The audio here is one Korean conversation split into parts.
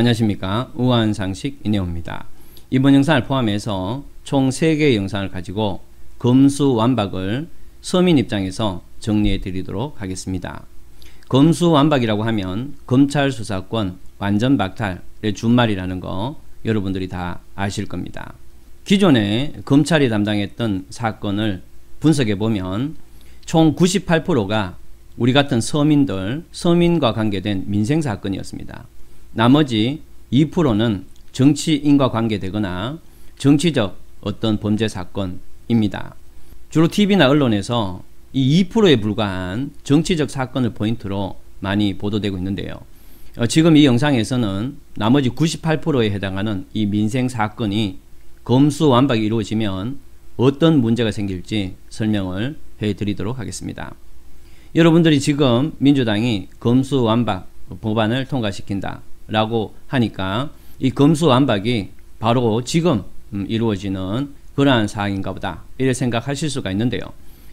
안녕하십니까. 우한상식 이내호입니다. 이번 영상을 포함해서 총 3개의 영상을 가지고 검수완박을 서민 입장에서 정리해 드리도록 하겠습니다. 검수완박이라고 하면 검찰 수사권 완전 박탈의 준말이라는 거 여러분들이 다 아실 겁니다. 기존에 검찰이 담당했던 사건을 분석해 보면 총 98%가 우리 같은 서민과 관계된 민생사건이었습니다. 나머지 2%는 정치인과 관계되거나 정치적 어떤 범죄 사건입니다. 주로 TV나 언론에서 이 2%에 불과한 정치적 사건을 포인트로 많이 보도되고 있는데요. 지금 이 영상에서는 나머지 98%에 해당하는 이 민생 사건이 검수완박이 이루어지면 어떤 문제가 생길지 설명을 해드리도록 하겠습니다. 여러분들이 지금 민주당이 검수완박 법안을 통과시킨다 라고 하니까 이 검수완박이 바로 지금 이루어지는 그러한 사항인가 보다 이렇게 생각하실 수가 있는데요.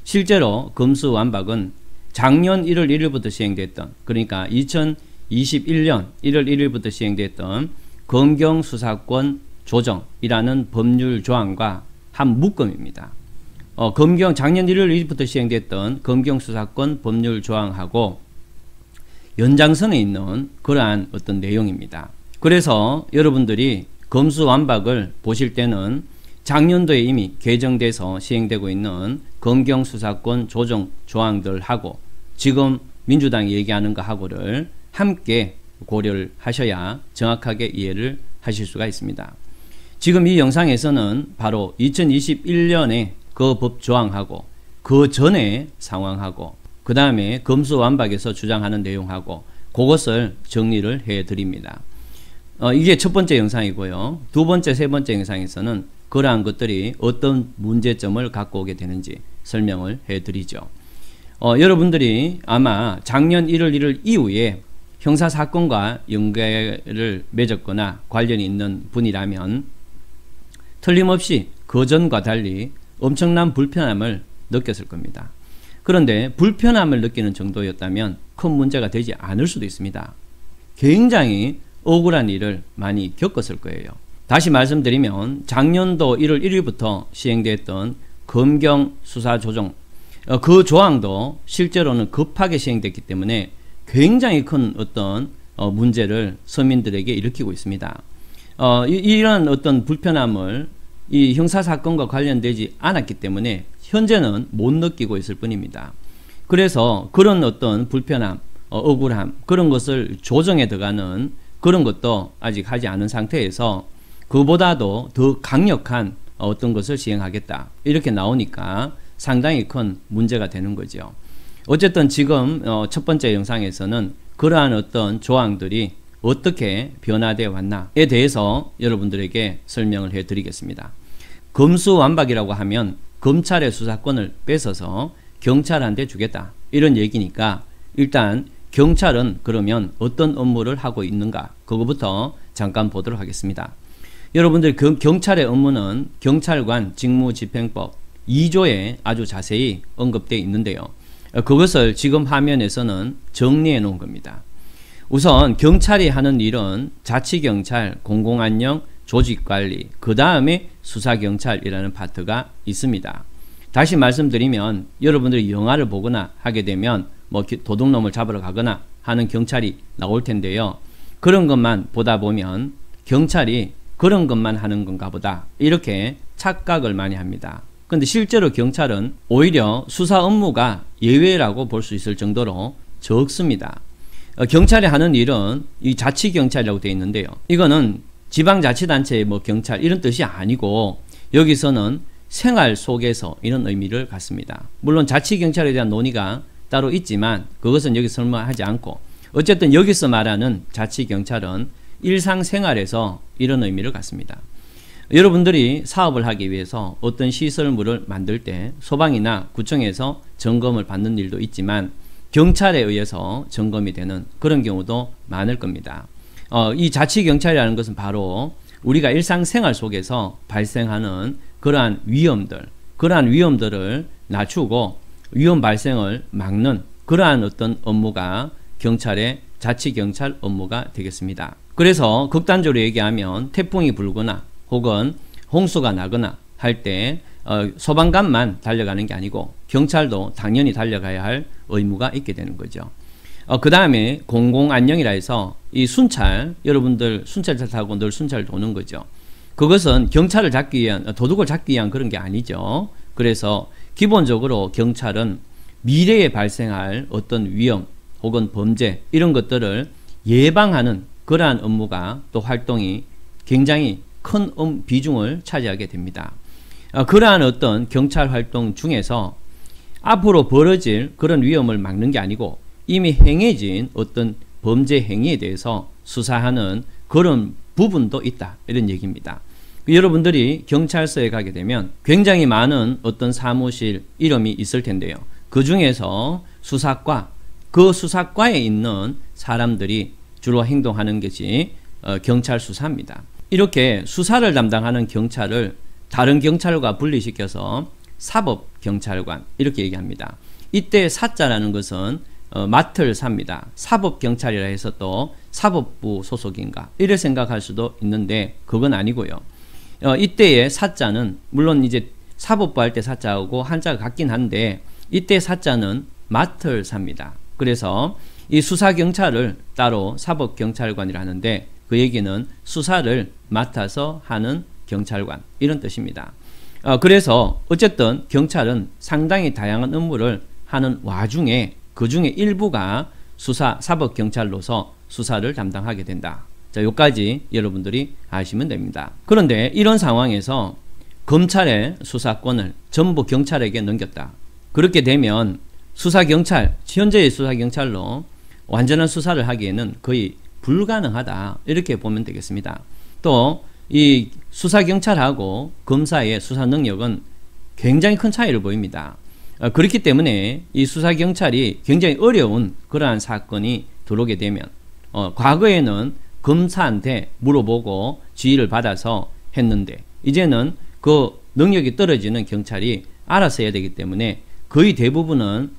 실제로 검수완박은 작년 1월 1일부터 시행됐던, 그러니까 2021년 1월 1일부터 시행됐던 검경수사권 조정이라는 법률 조항과 한 묶음입니다. 작년 1월 1일부터 시행됐던 검경수사권 법률 조항하고 연장선에 있는 그러한 어떤 내용입니다. 그래서 여러분들이 검수완박을 보실 때는 작년도에 이미 개정돼서 시행되고 있는 검경수사권 조정 조항들하고 지금 민주당이 얘기하는 거하고를 함께 고려를 하셔야 정확하게 이해를 하실 수가 있습니다. 지금 이 영상에서는 바로 2021년에 그 법 조항하고 그 전의 상황하고 그 다음에 검수완박에서 주장하는 내용하고 그것을 정리를 해 드립니다. 이게 첫 번째 영상이고요. 두 번째, 세 번째 영상에서는 그러한 것들이 어떤 문제점을 갖고 오게 되는지 설명을 해 드리죠. 여러분들이 아마 작년 1월 1일 이후에 형사사건과 연계를 맺었거나 관련이 있는 분이라면 틀림없이 그전과 달리 엄청난 불편함을 느꼈을 겁니다. 그런데 불편함을 느끼는 정도였다면 큰 문제가 되지 않을 수도 있습니다. 굉장히 억울한 일을 많이 겪었을 거예요. 다시 말씀드리면 작년도 1월 1일부터 시행됐던 검경수사조정 그 조항도 실제로는 급하게 시행됐기 때문에 굉장히 큰 어떤 문제를 서민들에게 일으키고 있습니다. 이런 어떤 불편함을 이 형사사건과 관련되지 않았기 때문에 현재는 못 느끼고 있을 뿐입니다. 그래서 그런 어떤 불편함, 억울함 그런 것을 조정해 들어가는 그런 것도 아직 하지 않은 상태에서 그보다도 더 강력한 어떤 것을 시행하겠다 이렇게 나오니까 상당히 큰 문제가 되는 거죠. 어쨌든 지금 첫 번째 영상에서는 그러한 어떤 조항들이 어떻게 변화되어 왔나에 대해서 여러분들에게 설명을 해 드리겠습니다. 검수완박이라고 하면 검찰의 수사권을 뺏어서 경찰한테 주겠다 이런 얘기니까 일단 경찰은 그러면 어떤 업무를 하고 있는가 그거부터 잠깐 보도록 하겠습니다. 여러분들 경찰의 업무는 경찰관 직무집행법 2조에 아주 자세히 언급되어 있는데요. 그것을 지금 화면에서는 정리해 놓은 겁니다. 우선 경찰이 하는 일은 자치경찰, 공공안녕, 조직관리, 그 다음에 수사경찰이라는 파트가 있습니다. 다시 말씀드리면 여러분들이 영화를 보거나 하게 되면 뭐 도둑놈을 잡으러 가거나 하는 경찰이 나올 텐데요. 그런 것만 보다 보면 경찰이 그런 것만 하는 건가 보다 이렇게 착각을 많이 합니다. 근데 실제로 경찰은 오히려 수사 업무가 예외라고 볼 수 있을 정도로 적습니다. 경찰이 하는 일은 이 자치경찰이라고 되어 있는데요. 이거는 지방자치단체의 뭐 경찰 이런 뜻이 아니고 여기서는 생활 속에서 이런 의미를 갖습니다. 물론 자치경찰에 대한 논의가 따로 있지만 그것은 여기 설명하지 않고 어쨌든 여기서 말하는 자치경찰은 일상생활에서 이런 의미를 갖습니다. 여러분들이 사업을 하기 위해서 어떤 시설물을 만들 때 소방이나 구청에서 점검을 받는 일도 있지만 경찰에 의해서 점검이 되는 그런 경우도 많을 겁니다. 이 자치경찰이라는 것은 바로 우리가 일상생활 속에서 발생하는 그러한 위험들을 낮추고 위험 발생을 막는 그러한 어떤 업무가 경찰의 자치경찰 업무가 되겠습니다. 그래서 극단적으로 얘기하면 태풍이 불거나 혹은 홍수가 나거나 할 때 소방관만 달려가는 게 아니고 경찰도 당연히 달려가야 할 의무가 있게 되는 거죠. 그 다음에 공공안녕이라 해서 이 순찰, 여러분들 순찰차 타고 늘 순찰 도는 거죠. 그것은 경찰을 잡기 위한, 도둑을 잡기 위한 그런 게 아니죠. 그래서 기본적으로 경찰은 미래에 발생할 어떤 위험 혹은 범죄 이런 것들을 예방하는 그러한 업무가 또 활동이 굉장히 큰 비중을 차지하게 됩니다. 그러한 어떤 경찰 활동 중에서 앞으로 벌어질 그런 위험을 막는 게 아니고 이미 행해진 어떤 범죄 행위에 대해서 수사하는 그런 부분도 있다, 이런 얘기입니다. 여러분들이 경찰서에 가게 되면 굉장히 많은 어떤 사무실 이름이 있을 텐데요. 그 중에서 수사과, 그 수사과에 있는 사람들이 주로 행동하는 것이 경찰 수사입니다. 이렇게 수사를 담당하는 경찰을 다른 경찰과 분리시켜서 사법경찰관 이렇게 얘기합니다. 이때 사자라는 것은 맡을 사입니다. 사법경찰이라 해서 또 사법부 소속인가 이래 생각할 수도 있는데 그건 아니고요. 이때의 사자는 물론 이제 사법부 할 때 사자하고 한자가 같긴 한데 이때 사자는 맡을 사입니다. 그래서 이 수사경찰을 따로 사법경찰관이라 하는데 그 얘기는 수사를 맡아서 하는 경찰관 이런 뜻입니다. 그래서 어쨌든 경찰은 상당히 다양한 업무를 하는 와중에 그 중에 일부가 사법경찰로서 수사를 담당하게 된다. 자, 여기까지 여러분들이 아시면 됩니다. 그런데 이런 상황에서 검찰의 수사권을 전부 경찰에게 넘겼다. 그렇게 되면 현재의 수사경찰로 완전한 수사를 하기에는 거의 불가능하다. 이렇게 보면 되겠습니다. 또 이 수사경찰하고 검사의 수사 능력은 굉장히 큰 차이를 보입니다. 그렇기 때문에 이 수사경찰이 굉장히 어려운 그러한 사건이 들어오게 되면 과거에는 검사한테 물어보고 지휘를 받아서 했는데 이제는 그 능력이 떨어지는 경찰이 알아서 해야 되기 때문에 거의 대부분은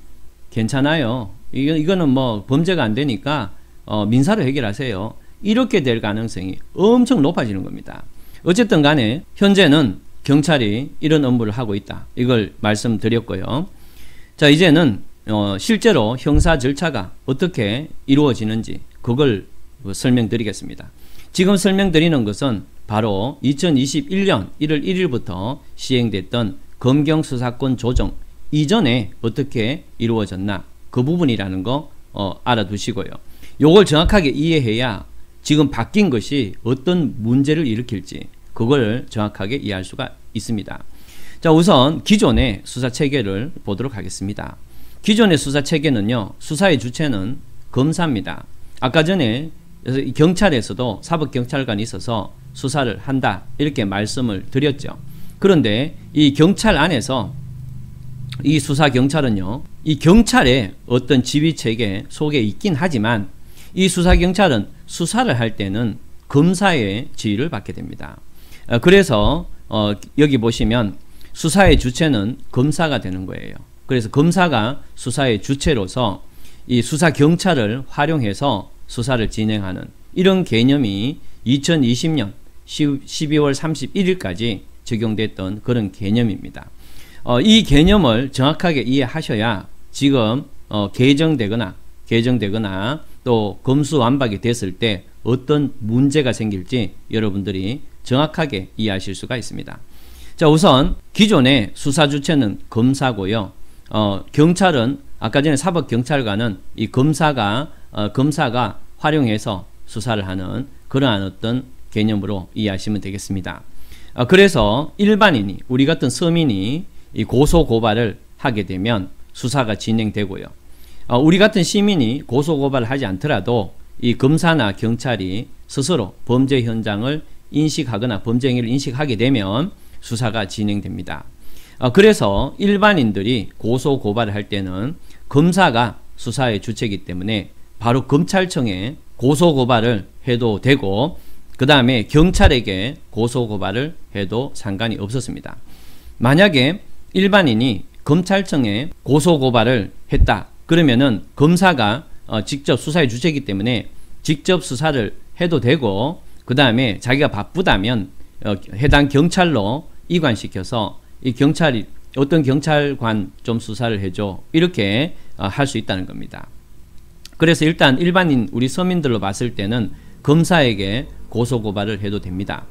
괜찮아요. 이거는 뭐 범죄가 안 되니까 민사로 해결하세요. 이렇게 될 가능성이 엄청 높아지는 겁니다. 어쨌든 간에 현재는 경찰이 이런 업무를 하고 있다. 이걸 말씀드렸고요. 자, 이제는 실제로 형사 절차가 어떻게 이루어지는지 그걸 설명드리겠습니다. 지금 설명드리는 것은 바로 2021년 1월 1일부터 시행됐던 검경수사권 조정 이전에 어떻게 이루어졌나 그 부분이라는 거 알아두시고요. 요걸 정확하게 이해해야 지금 바뀐 것이 어떤 문제를 일으킬지 그걸 정확하게 이해할 수가 있습니다. 자, 우선 기존의 수사체계를 보도록 하겠습니다. 기존의 수사체계는요, 수사의 주체는 검사입니다. 아까 전에 경찰에서도 사법경찰관이 있어서 수사를 한다 이렇게 말씀을 드렸죠. 그런데 이 경찰 안에서 이 수사경찰은요, 이 경찰의 어떤 지휘체계 속에 있긴 하지만 이 수사경찰은 수사를 할 때는 검사의 지휘를 받게 됩니다. 그래서 여기 보시면 수사의 주체는 검사가 되는 거예요. 그래서 검사가 수사의 주체로서 이 수사경찰을 활용해서 수사를 진행하는 이런 개념이 2020년 12월 31일까지 적용됐던 그런 개념입니다. 이 개념을 정확하게 이해하셔야 지금 개정되거나 또 검수완박이 됐을 때 어떤 문제가 생길지 여러분들이 정확하게 이해하실 수가 있습니다. 자, 우선 기존의 수사 주체는 검사고요. 경찰은 아까 전에 사법경찰관은 이 검사가 활용해서 수사를 하는 그러한 어떤 개념으로 이해하시면 되겠습니다. 그래서 일반인이 우리 같은 서민이 이 고소고발을 하게 되면 수사가 진행되고요. 우리 같은 시민이 고소고발을 하지 않더라도 이 검사나 경찰이 스스로 범죄 현장을 인식하거나 범죄 행위를 인식하게 되면 수사가 진행됩니다. 그래서 일반인들이 고소고발을 할 때는 검사가 수사의 주체이기 때문에 바로 검찰청에 고소고발을 해도 되고 그 다음에 경찰에게 고소고발을 해도 상관이 없었습니다. 만약에 일반인이 검찰청에 고소고발을 했다. 그러면은 검사가 직접 수사의 주체이기 때문에 직접 수사를 해도 되고, 그 다음에 자기가 바쁘다면 해당 경찰로 이관시켜서 이 경찰이 어떤 경찰관 좀 수사를 해줘, 이렇게 할 수 있다는 겁니다. 그래서 일단 일반인 우리 서민들로 봤을 때는 검사에게 고소고발을 해도 됩니다.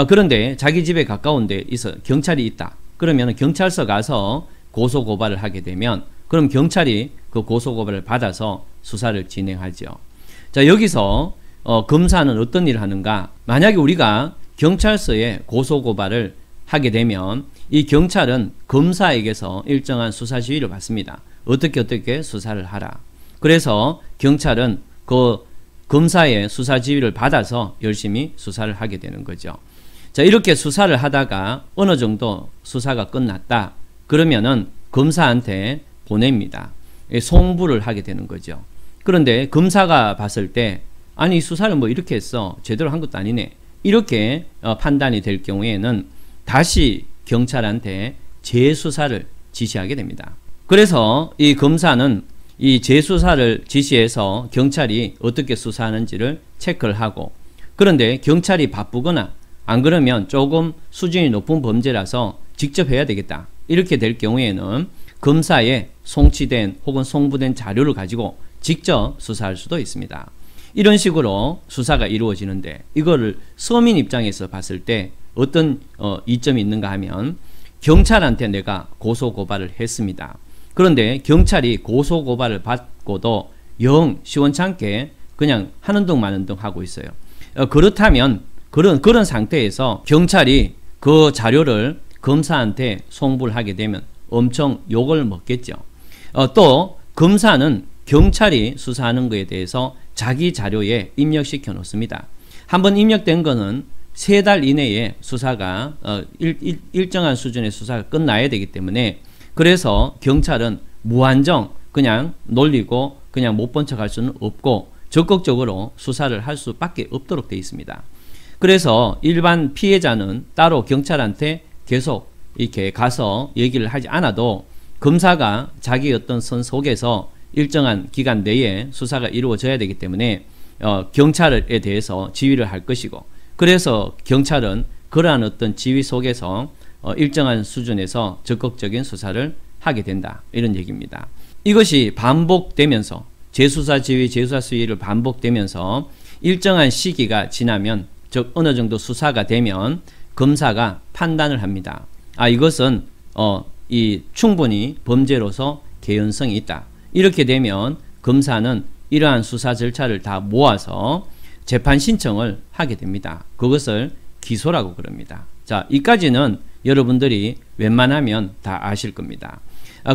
그런데 자기 집에 가까운 데 있어 경찰이 있다. 그러면 경찰서 가서 고소고발을 하게 되면 그럼 경찰이 그 고소고발을 받아서 수사를 진행하죠. 자, 여기서 검사는 어떤 일을 하는가? 만약에 우리가 경찰서에 고소고발을 하게 되면 이 경찰은 검사에게서 일정한 수사 지휘를 받습니다. 어떻게 수사를 하라. 그래서 경찰은 그 검사의 수사 지휘를 받아서 열심히 수사를 하게 되는 거죠. 자, 이렇게 수사를 하다가 어느 정도 수사가 끝났다. 그러면은 검사한테 보냅니다. 송부를 하게 되는 거죠. 그런데 검사가 봤을 때 아니 수사를 뭐 이렇게 했어. 제대로 한 것도 아니네. 이렇게 판단이 될 경우에는 다시 경찰한테 재수사를 지시하게 됩니다. 그래서 이 검사는 이 재수사를 지시해서 경찰이 어떻게 수사하는지를 체크를 하고, 그런데 경찰이 바쁘거나 안 그러면 조금 수준이 높은 범죄라서 직접 해야 되겠다. 이렇게 될 경우에는 검사의 송치된 혹은 송부된 자료를 가지고 직접 수사할 수도 있습니다. 이런 식으로 수사가 이루어지는데 이거를 서민 입장에서 봤을 때 어떤 이점이 있는가 하면 경찰한테 내가 고소고발을 했습니다. 그런데 경찰이 고소고발을 받고도 영 시원찮게 그냥 하는 둥 마는 둥 하고 있어요. 그렇다면 그런 상태에서 경찰이 그 자료를 검사한테 송부를 하게 되면 엄청 욕을 먹겠죠. 또 검사는 경찰이 수사하는 것에 대해서 자기 자료에 입력시켜 놓습니다. 한번 입력된 거는 3달 이내에 수사가 일정한 수준의 수사가 끝나야 되기 때문에, 그래서 경찰은 무한정 그냥 놀리고 그냥 못 본 척 할 수는 없고 적극적으로 수사를 할 수밖에 없도록 되어 있습니다. 그래서 일반 피해자는 따로 경찰한테 계속 이렇게 가서 얘기를 하지 않아도 검사가 자기 어떤 선 속에서 일정한 기간 내에 수사가 이루어져야 되기 때문에 경찰에 대해서 지휘를 할 것이고, 그래서 경찰은 그러한 어떤 지휘 속에서 일정한 수준에서 적극적인 수사를 하게 된다. 이런 얘기입니다. 이것이 반복되면서 재수사 지휘, 재수사 수위를 반복되면서 일정한 시기가 지나면, 즉 어느 정도 수사가 되면 검사가 판단을 합니다. 이것은 충분히 범죄로서 개연성이 있다. 이렇게 되면 검사는 이러한 수사 절차를 다 모아서 재판 신청을 하게 됩니다. 그것을 기소라고 그럽니다. 자, 이까지는 여러분들이 웬만하면 다 아실 겁니다.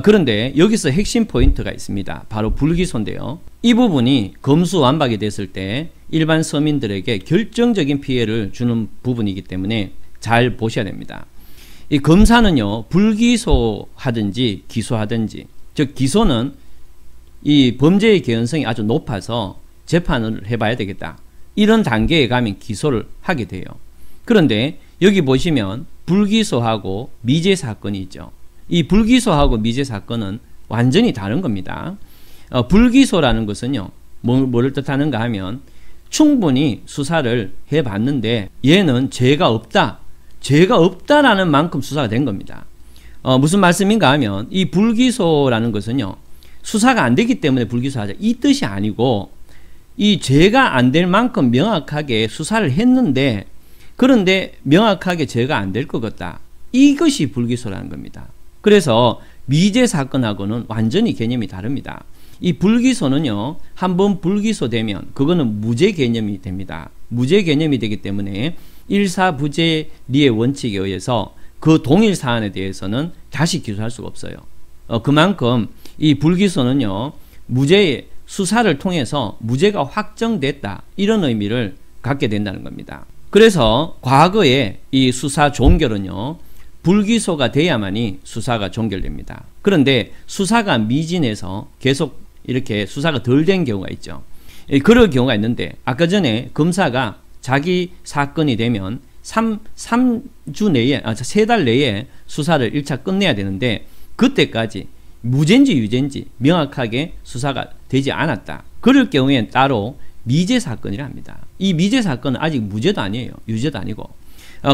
그런데 여기서 핵심 포인트가 있습니다. 바로 불기소인데요. 이 부분이 검수완박이 됐을 때 일반 서민들에게 결정적인 피해를 주는 부분이기 때문에 잘 보셔야 됩니다. 이 검사는요, 불기소하든지 기소하든지, 즉 기소는 이 범죄의 개연성이 아주 높아서 재판을 해봐야 되겠다. 이런 단계에 가면 기소를 하게 돼요. 그런데 여기 보시면 불기소하고 미제 사건이 있죠. 이 불기소하고 미제 사건은 완전히 다른 겁니다. 불기소라는 것은요, 뭐를 뜻하는가 하면 충분히 수사를 해봤는데 얘는 죄가 없다라는 만큼 수사가 된 겁니다. 무슨 말씀인가 하면 이 불기소라는 것은요, 수사가 안 되기 때문에 불기소하자 이 뜻이 아니고, 이 죄가 안 될 만큼 명확하게 수사를 했는데 그런데 명확하게 죄가 안 될 것 같다. 이것이 불기소라는 겁니다. 그래서 미제 사건하고는 완전히 개념이 다릅니다. 이 불기소는요, 한번 불기소되면 그거는 무죄 개념이 됩니다. 무죄 개념이 되기 때문에 일사부재리의 원칙에 의해서 그 동일 사안에 대해서는 다시 기소할 수가 없어요. 그만큼 이 불기소는요, 무죄의 수사를 통해서 무죄가 확정됐다, 이런 의미를 갖게 된다는 겁니다. 그래서 과거에 이 수사 종결은요, 불기소가 돼야만이 수사가 종결됩니다. 그런데 수사가 미진해서 계속 이렇게 수사가 덜 된 경우가 있죠. 그럴 경우가 있는데, 아까 전에 검사가 자기 사건이 되면 3주 내에, 3달 내에 수사를 1차 끝내야 되는데 그때까지 무죄인지 유죄인지 명확하게 수사가 되지 않았다. 그럴 경우엔 따로 미제 사건이라 합니다. 이 미제 사건은 아직 무죄도 아니에요. 유죄도 아니고.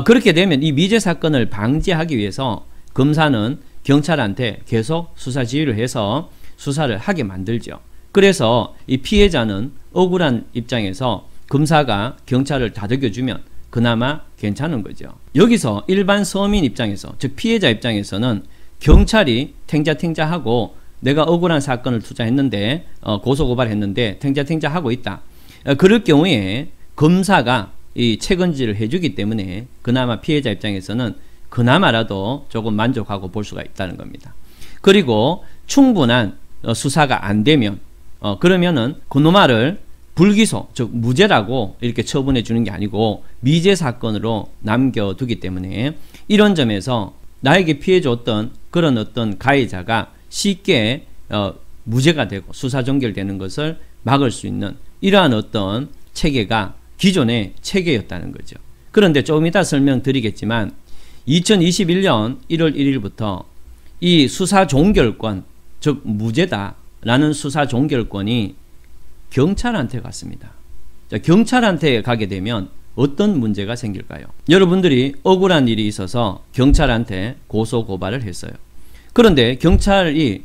그렇게 되면 이 미제 사건을 방지하기 위해서 검사는 경찰한테 계속 수사 지휘를 해서 수사를 하게 만들죠. 그래서 이 피해자는 억울한 입장에서 검사가 경찰을 다독여주면 그나마 괜찮은 거죠. 여기서 일반 서민 입장에서, 즉 피해자 입장에서는 경찰이 탱자탱자하고 내가 억울한 사건을 투자했는데 고소고발했는데 탱자탱자하고 있다. 그럴 경우에 검사가 이 책임질을 해주기 때문에 그나마 피해자 입장에서는 그나마라도 조금 만족하고 볼 수가 있다는 겁니다. 그리고 충분한 수사가 안 되면 그러면은 그놈아를 불기소, 즉 무죄라고 이렇게 처분해 주는 게 아니고 미제 사건으로 남겨두기 때문에 이런 점에서 나에게 피해 줬던 그런 어떤 가해자가 쉽게 무죄가 되고 수사 종결되는 것을 막을 수 있는 이러한 어떤 체계가 기존의 체계였다는 거죠. 그런데 조금 이따 설명드리겠지만 2021년 1월 1일부터 이 수사 종결권, 즉 무죄다라는 수사 종결권이 경찰한테 갔습니다. 자, 경찰한테 가게 되면 어떤 문제가 생길까요? 여러분들이 억울한 일이 있어서 경찰한테 고소 고발을 했어요. 그런데 경찰이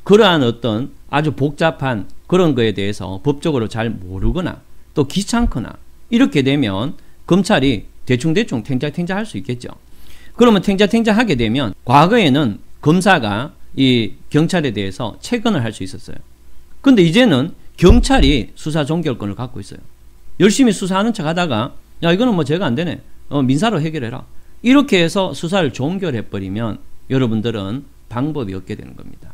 그러한 어떤 아주 복잡한 그런 거에 대해서 법적으로 잘 모르거나 또 귀찮거나 이렇게 되면 검찰이 대충대충 탱자탱자 할 수 있겠죠. 그러면 탱자탱자 하게 되면 과거에는 검사가 이 경찰에 대해서 채권을 할 수 있었어요. 근데 이제는 경찰이 수사 종결권을 갖고 있어요. 열심히 수사하는 척 하다가 야 이거는 뭐 죄가 안 되네. 민사로 해결해라. 이렇게 해서 수사를 종결해버리면 여러분들은 방법이 없게 되는 겁니다.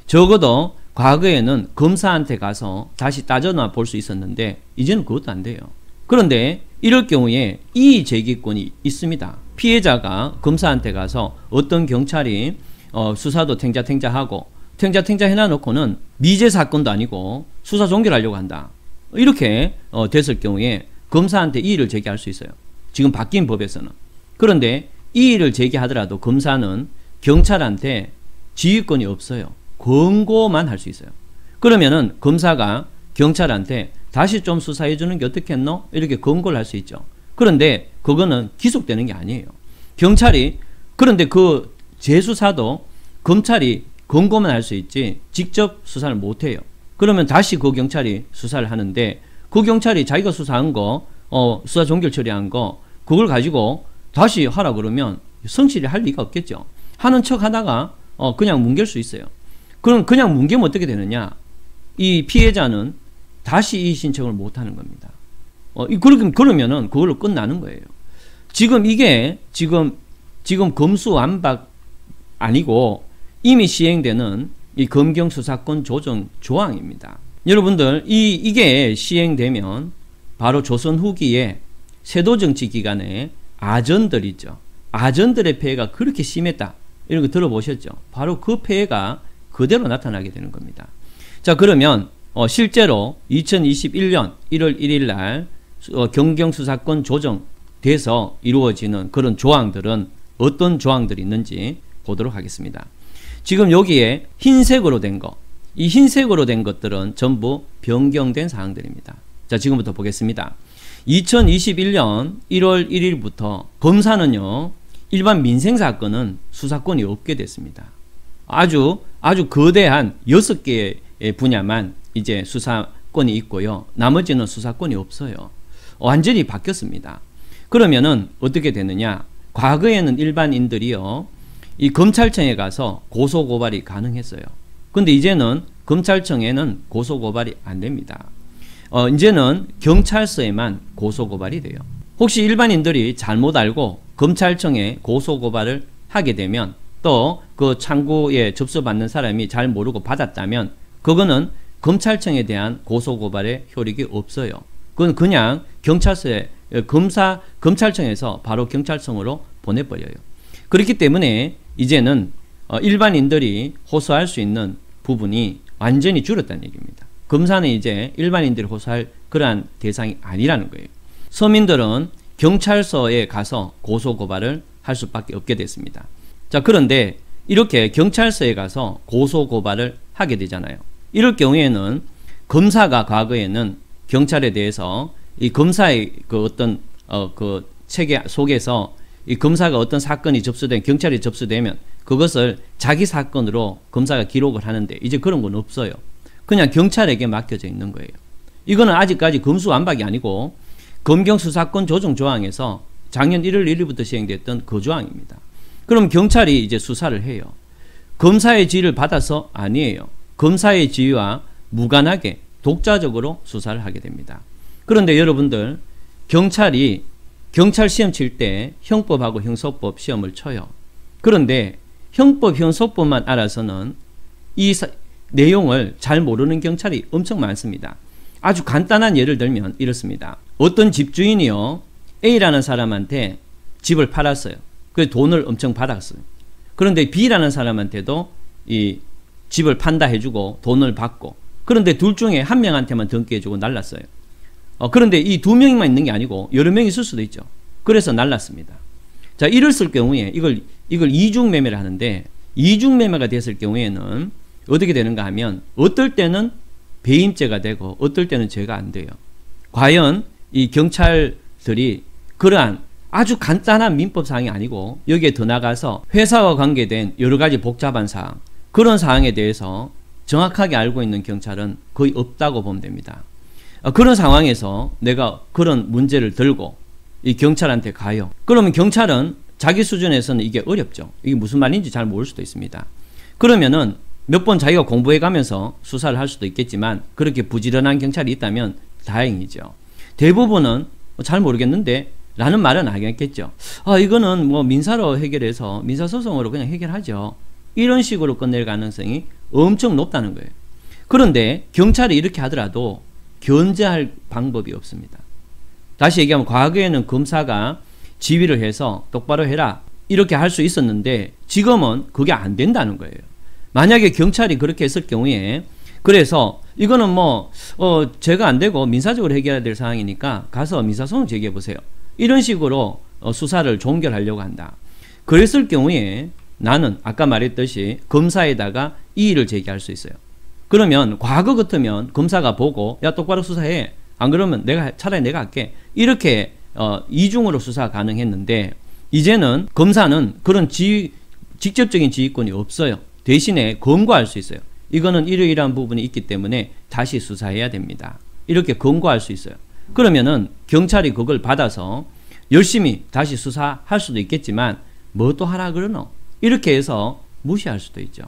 적어도 과거에는 검사한테 가서 다시 따져나 볼 수 있었는데 이제는 그것도 안 돼요. 그런데 이럴 경우에 이의 제기권이 있습니다. 피해자가 검사한테 가서 어떤 경찰이 수사도 탱자탱자하고 탱자탱자 해놔놓고는 미제 사건도 아니고 수사 종결하려고 한다. 이렇게 됐을 경우에 검사한테 이의를 제기할 수 있어요. 지금 바뀐 법에서는. 그런데 이의를 제기하더라도 검사는 경찰한테 지휘권이 없어요. 권고만 할 수 있어요. 그러면은 검사가 경찰한테 다시 좀 수사해 주는 게 어떻겠노? 이렇게 권고를 할 수 있죠. 그런데 그거는 기속되는 게 아니에요. 경찰이 그런데 그 재수사도 검찰이 권고만 할 수 있지 직접 수사를 못 해요. 그러면 다시 그 경찰이 수사를 하는데 그 경찰이 자기가 수사한 거, 수사 종결 처리한 거 그걸 가지고 다시 하라 그러면 성실히 할 리가 없겠죠. 하는 척 하다가 그냥 뭉갤 수 있어요. 그럼 그냥 뭉개면 어떻게 되느냐? 이 피해자는 다시 이의 신청을 못 하는 겁니다. 그러면은 그걸로 끝나는 거예요. 지금 이게 지금 검수완박 아니고 이미 시행되는 이 검경수사권 조정 조항입니다. 여러분들 이게 시행되면 바로 조선 후기에 세도정치 기간에 아전들 있죠. 아전들의 폐해가 그렇게 심했다. 이런 거 들어보셨죠? 바로 그 폐해가 그대로 나타나게 되는 겁니다. 자, 그러면 실제로 2021년 1월 1일 날 경경수사권 조정돼서 이루어지는 그런 조항들은 어떤 조항들이 있는지 보도록 하겠습니다. 지금 여기에 흰색으로 된 거, 이 흰색으로 된 것들은 전부 변경된 사항들입니다. 자, 지금부터 보겠습니다. 2021년 1월 1일부터 검사는요, 일반 민생사건은 수사권이 없게 됐습니다. 아주 거대한 6개의 분야만 이제 수사권이 있고요. 나머지는 수사권이 없어요. 완전히 바뀌었습니다. 그러면은 어떻게 되느냐? 과거에는 일반인들이요, 이 검찰청에 가서 고소고발이 가능했어요. 근데 이제는 검찰청에는 고소고발이 안 됩니다. 이제는 경찰서에만 고소고발이 돼요. 혹시 일반인들이 잘못 알고 검찰청에 고소고발을 하게 되면 또 그 창구에 접수받는 사람이 잘 모르고 받았다면 그거는 검찰청에 대한 고소고발의 효력이 없어요. 그건 그냥 경찰서에 검찰청에서 바로 경찰청으로 보내버려요. 그렇기 때문에 이제는 일반인들이 호소할 수 있는 부분이 완전히 줄었다는 얘기입니다. 검사는 이제 일반인들이 호소할 그러한 대상이 아니라는 거예요. 서민들은 경찰서에 가서 고소고발을 할 수밖에 없게 됐습니다. 자, 그런데 이렇게 경찰서에 가서 고소고발을 하게 되잖아요. 이럴 경우에는 검사가 과거에는 경찰에 대해서 이 검사의 그 어떤 그 체계 속에서 이 검사가 어떤 사건이 경찰이 접수되면 그것을 자기 사건으로 검사가 기록을 하는데 이제 그런 건 없어요. 그냥 경찰에게 맡겨져 있는 거예요. 이거는 아직까지 검수완박이 아니고 검경수사권 조정 조항에서 작년 1월 1일부터 시행됐던 그 조항입니다. 그럼 경찰이 이제 수사를 해요. 검사의 지휘를 받아서 아니에요. 검사의 지휘와 무관하게 독자적으로 수사를 하게 됩니다. 그런데 여러분들 경찰이 경찰 시험 칠 때 형법하고 형소법 시험을 쳐요. 그런데 형법, 형소법만 알아서는 이 내용을 잘 모르는 경찰이 엄청 많습니다. 아주 간단한 예를 들면 이렇습니다. 어떤 집주인이요, A라는 사람한테 집을 팔았어요. 그래서 돈을 엄청 받았어요. 그런데 B라는 사람한테도 이 집을 판다 해주고 돈을 받고, 그런데 둘 중에 한 명한테만 등기해주고 날랐어요. 그런데 이 두 명만 있는 게 아니고 여러 명이 있을 수도 있죠. 그래서 날랐습니다. 자, 이랬을 경우에 이걸 이중매매를 하는데, 이중매매가 됐을 경우에는 어떻게 되는가 하면 어떨 때는 배임죄가 되고 어떨 때는 죄가 안 돼요. 과연 이 경찰들이 그러한 아주 간단한 민법사항이 아니고 여기에 더 나가서 회사와 관계된 여러 가지 복잡한 사항, 그런 사항에 대해서 정확하게 알고 있는 경찰은 거의 없다고 보면 됩니다. 그런 상황에서 내가 그런 문제를 들고 이 경찰한테 가요. 그러면 경찰은 자기 수준에서는 이게 어렵죠. 이게 무슨 말인지 잘 모를 수도 있습니다. 그러면은 몇 번 자기가 공부해 가면서 수사를 할 수도 있겠지만 그렇게 부지런한 경찰이 있다면 다행이죠. 대부분은 잘 모르겠는데 라는 말은 하겠죠. 이거는 뭐 민사로 해결해서 민사소송으로 그냥 해결하죠. 이런 식으로 끝낼 가능성이 엄청 높다는 거예요. 그런데 경찰이 이렇게 하더라도 견제할 방법이 없습니다. 다시 얘기하면 과거에는 검사가 지휘를 해서 똑바로 해라 이렇게 할 수 있었는데 지금은 그게 안 된다는 거예요. 만약에 경찰이 그렇게 했을 경우에, 그래서 이거는 뭐 죄가 안 되고 민사적으로 해결해야 될 상황이니까 가서 민사소송 제기해 보세요. 이런 식으로 수사를 종결하려고 한다. 그랬을 경우에 나는 아까 말했듯이 검사에다가 이의를 제기할 수 있어요. 그러면 과거 같으면 검사가 보고 야 똑바로 수사해, 안 그러면 차라리 내가 할게, 이렇게 이중으로 수사가 가능했는데 이제는 검사는 그런 직접적인 지휘권이 없어요. 대신에 검거할 수 있어요. 이거는 이러이러한 부분이 있기 때문에 다시 수사해야 됩니다. 이렇게 검거할 수 있어요. 그러면은 경찰이 그걸 받아서 열심히 다시 수사할 수도 있겠지만 뭐 또 하라 그러노? 이렇게 해서 무시할 수도 있죠.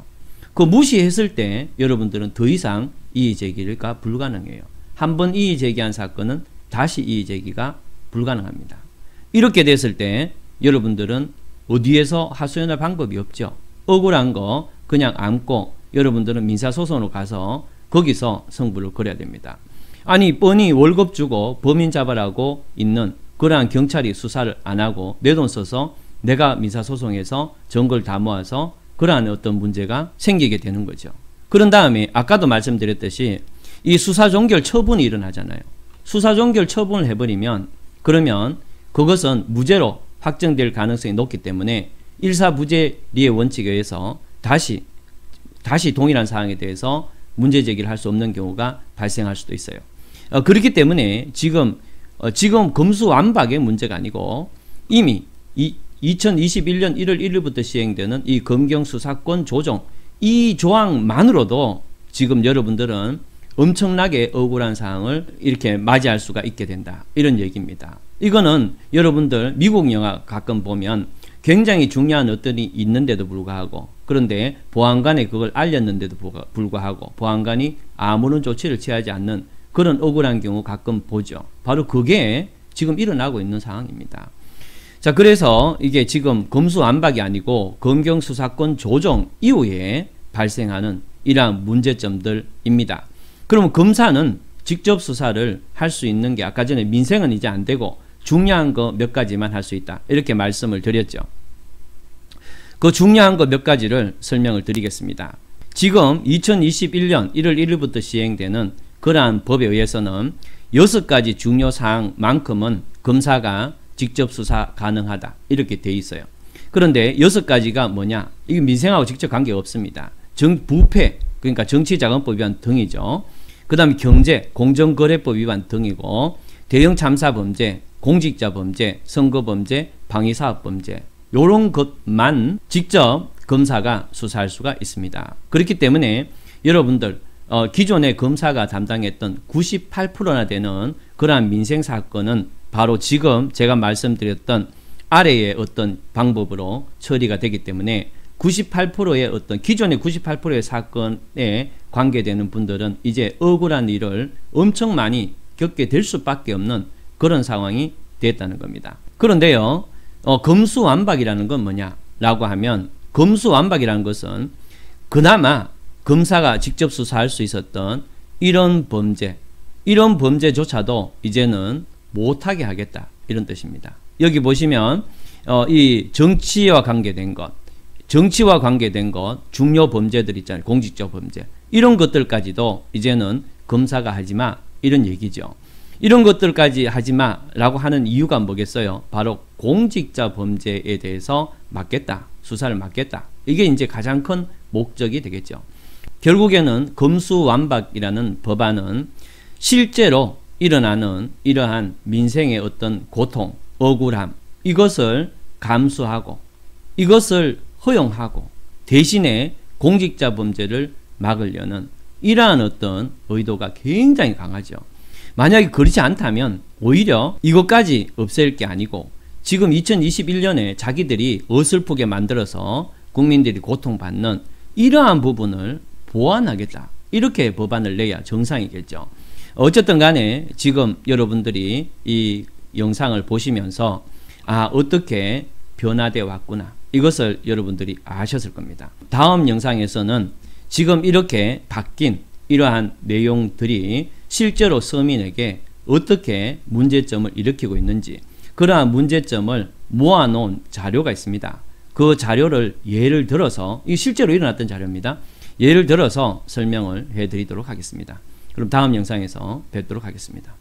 그 무시했을 때 여러분들은 더 이상 이의제기가 불가능해요. 한번 이의제기한 사건은 다시 이의제기가 불가능합니다. 이렇게 됐을 때 여러분들은 어디에서 하소연할 방법이 없죠. 억울한 거 그냥 안고 여러분들은 민사소송으로 가서 거기서 승부를 걸어야 됩니다. 아니 뻔히 월급 주고 범인 잡아라고 있는 그러한 경찰이 수사를 안 하고 내 돈 써서 내가 민사소송에서 증거를 다 모아서 그러한 어떤 문제가 생기게 되는 거죠. 그런 다음에 아까도 말씀드렸듯이 이 수사종결 처분이 일어나잖아요. 수사종결 처분을 해버리면 그러면 그것은 무죄로 확정될 가능성이 높기 때문에 일사부재리의 원칙에 의해서 다시 동일한 사항에 대해서 문제 제기를 할 수 없는 경우가 발생할 수도 있어요. 그렇기 때문에 지금 검수완박의 문제가 아니고 이미 2021년 1월 1일부터 시행되는 이 검경수사권 조정, 이 조항만으로도 지금 여러분들은 엄청나게 억울한 상황을 이렇게 맞이할 수가 있게 된다, 이런 얘기입니다. 이거는 여러분들 미국 영화 가끔 보면 굉장히 중요한 어떤이 있는데도 불구하고, 그런데 보안관에 그걸 알렸는데도 불구하고 보안관이 아무런 조치를 취하지 않는 그런 억울한 경우 가끔 보죠. 바로 그게 지금 일어나고 있는 상황입니다. 자, 그래서 이게 지금 검수완박이 아니고 검경수사권 조정 이후에 발생하는 이러한 문제점들입니다. 그러면 검사는 직접 수사를 할 수 있는 게 아까 전에 민생은 이제 안 되고 중요한 거 몇 가지만 할 수 있다, 이렇게 말씀을 드렸죠. 그 중요한 거 몇 가지를 설명을 드리겠습니다. 지금 2021년 1월 1일부터 시행되는 그러한 법에 의해서는 6가지 중요 사항만큼은 검사가 직접 수사 가능하다, 이렇게 돼 있어요. 그런데 6가지가 뭐냐? 이게 민생하고 직접 관계가 없습니다. 부패, 그러니까 정치자금법 위반 등이죠. 그 다음에 경제, 공정거래법 위반 등이고 대형 참사 범죄, 공직자 범죄, 선거 범죄, 방위사업 범죄 요런 것만 직접 검사가 수사할 수가 있습니다. 그렇기 때문에 여러분들 기존의 검사가 담당했던 98%나 되는 그러한 민생사건은 바로 지금 제가 말씀드렸던 아래의 어떤 방법으로 처리가 되기 때문에 98%의 어떤 기존의 98%의 사건에 관계되는 분들은 이제 억울한 일을 엄청 많이 겪게 될 수밖에 없는 그런 상황이 됐다는 겁니다. 그런데요, 검수완박이라는 건 뭐냐라고 하면 검수완박이라는 것은 그나마 검사가 직접 수사할 수 있었던 이런 범죄조차도 이제는 못하게 하겠다 이런 뜻입니다. 여기 보시면 이 정치와 관계된 것, 중요 범죄들 있잖아요. 공직적 범죄 이런 것들까지도 이제는 검사가 하지마 이런 얘기죠. 이런 것들까지 하지마 라고 하는 이유가 뭐겠어요? 바로 공직자 범죄에 대해서 맡겠다, 수사를 맡겠다. 이게 이제 가장 큰 목적이 되겠죠. 결국에는 검수완박이라는 법안은 실제로 일어나는 이러한 민생의 어떤 고통, 억울함 이것을 감수하고 이것을 허용하고 대신에 공직자 범죄를 막으려는 이러한 어떤 의도가 굉장히 강하죠. 만약에 그렇지 않다면 오히려 이것까지 없앨 게 아니고 지금 2021년에 자기들이 어설프게 만들어서 국민들이 고통받는 이러한 부분을 보완하겠다. 이렇게 법안을 내야 정상이겠죠. 어쨌든 간에 지금 여러분들이 이 영상을 보시면서 어떻게 변화되어 왔구나. 이것을 여러분들이 아셨을 겁니다. 다음 영상에서는 지금 이렇게 바뀐 이러한 내용들이 실제로 서민에게 어떻게 문제점을 일으키고 있는지 그러한 문제점을 모아놓은 자료가 있습니다. 그 자료를 예를 들어서 이 실제로 일어났던 자료입니다. 예를 들어서 설명을 해드리도록 하겠습니다. 그럼 다음 영상에서 뵙도록 하겠습니다.